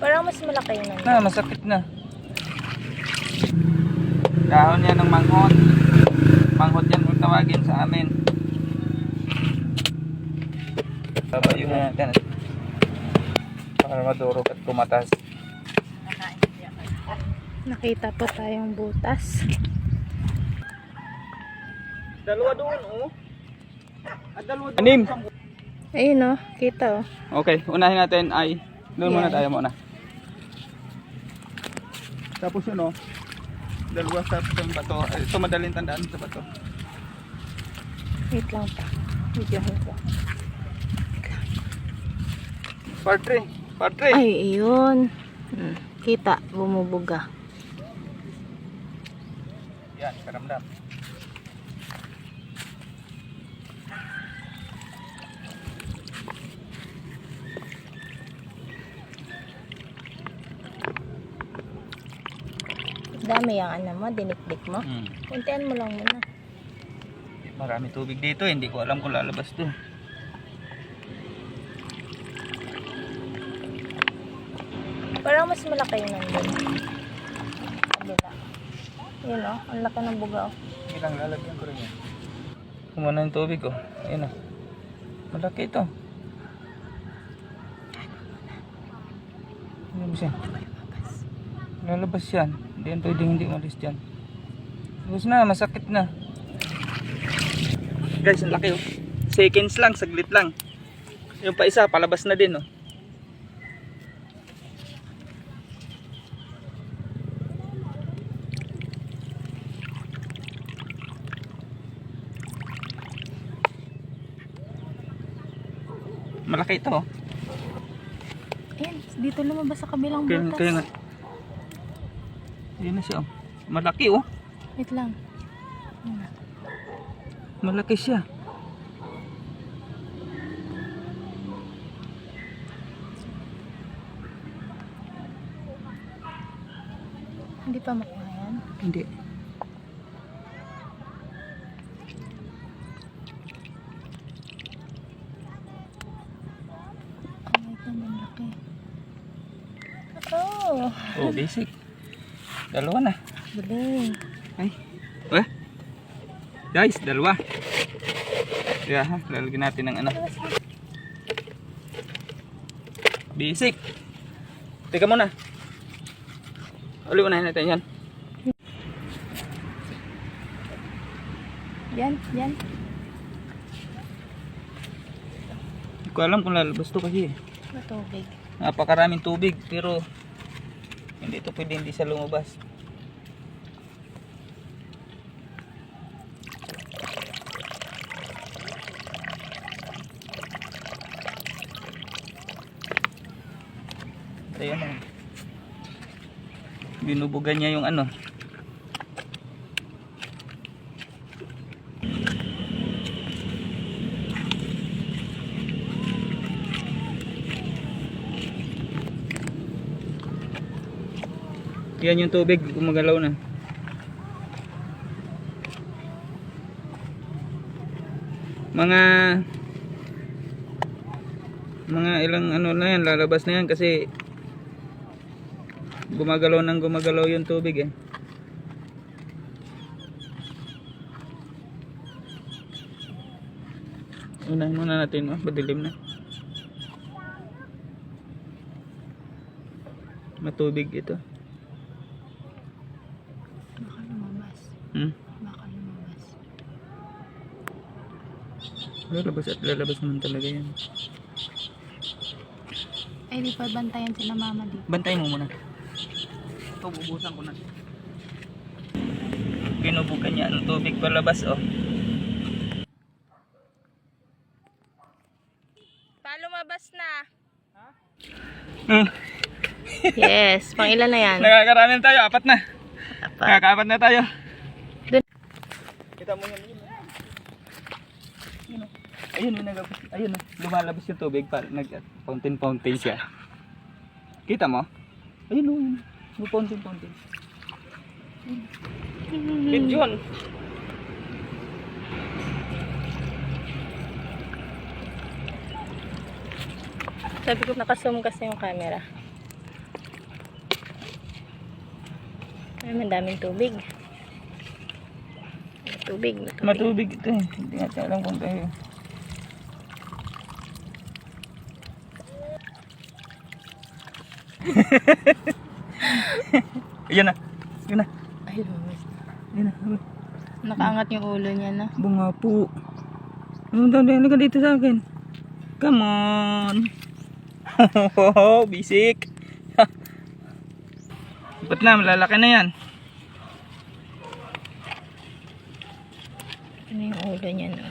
Parang mas malaki yun. Masakit na. Dahon yan ng manghot. Manghot yan kung tawagin sa amin. Babayo na natin. Para madurog at kumatas. Nakita po tayong butas. Dalawa doon, oh. At dalawa doon. Anim. Ayun oh, kita oh. Okay, unahin natin ay doon muna tayo muna. Tapos yun, oh. Dalawa sa bato. Ito madaling tandaan sa bato. Wait lang pa. Videohin ko. Part 3. Part 3. Ay, ayun. Kita, bumubuga. Yan, karamdam. Dami yung ano mo, dinikdik mo. Kuntian mo lang muna. Marami tubig dito, hindi ko alam kung lalabas to. Parang mas malaki yun nandun. Kabila. Yun oh, ang laki ng buga oh. Ilang lalagyan ko rin yan. Kumana yung tubig, oh. Ayun, oh. Malaki ito. Lalabas yan. Lalabas yan. Hindi yan pwedeng hindi umalis dyan. Tapos na, masakit na. Guys, ang laki, oh. Seconds lang, saglit lang. Yung pa isa, palabas na din, oh. Malaki ito, oh. Ayan, dito lumabas sa kabilang butas. Kaya nga. Ayan na siya, oh. Malaki, oh. Wait lang. Malaki siya. Hindi pa makuha yan? Hindi. Oh, Oh, basic. Dalawa na. galing. Ay. Eh? Guys, dalawa. Kaya ha, lalagyan natin ng ano. Basic. Teka muna. Uli, unahin natin yan. Yan. Hindi ko alam kung lalabas to kasi Matubig. napakaraming tubig pero hindi ito pwede hindi sa lumabas. Ayan o. Binubugan niya yung ano. Yan yung tubig, gumagalaw na. Mga ilang ano na yan, lalabas na yan kasi gumagalaw yung tubig, eh. Unahin muna natin, oh, madilim na. Matubig ito. Baka lumabas. Baka lumabas. Lalabas at lalabas naman talaga yan. Ay, di pa bantayan sila mama dito. Bantayin mo muna. Ito, bubusan ko na. Binubukan niya ang tubig palabas, oh. Lumabas na. Hmm. Yes, pang ilan na yan? Nakakarami na tayo, 4 na. Nakaka-4 na tayo. Dun. Kita mo yun. Ayun, ayun, lumalabas yung tubig para nag-fountain siya. Kita mo? Ayun, yung fountain. Pigeon. Sabi ko naka-zoom kasi yung camera. Ay, madaming tubig. Tubig. Matubig ito eh. Hindi nga alam kung tayo. Ayan na. Ayan na. Ayun. Ayan na. Nakaangat yung ulo niya na. Bunga po. Ano daw, halika dito sa akin. Come on. Bisik. Ba't na, malalaki na yan. Ano yung ulo niya na?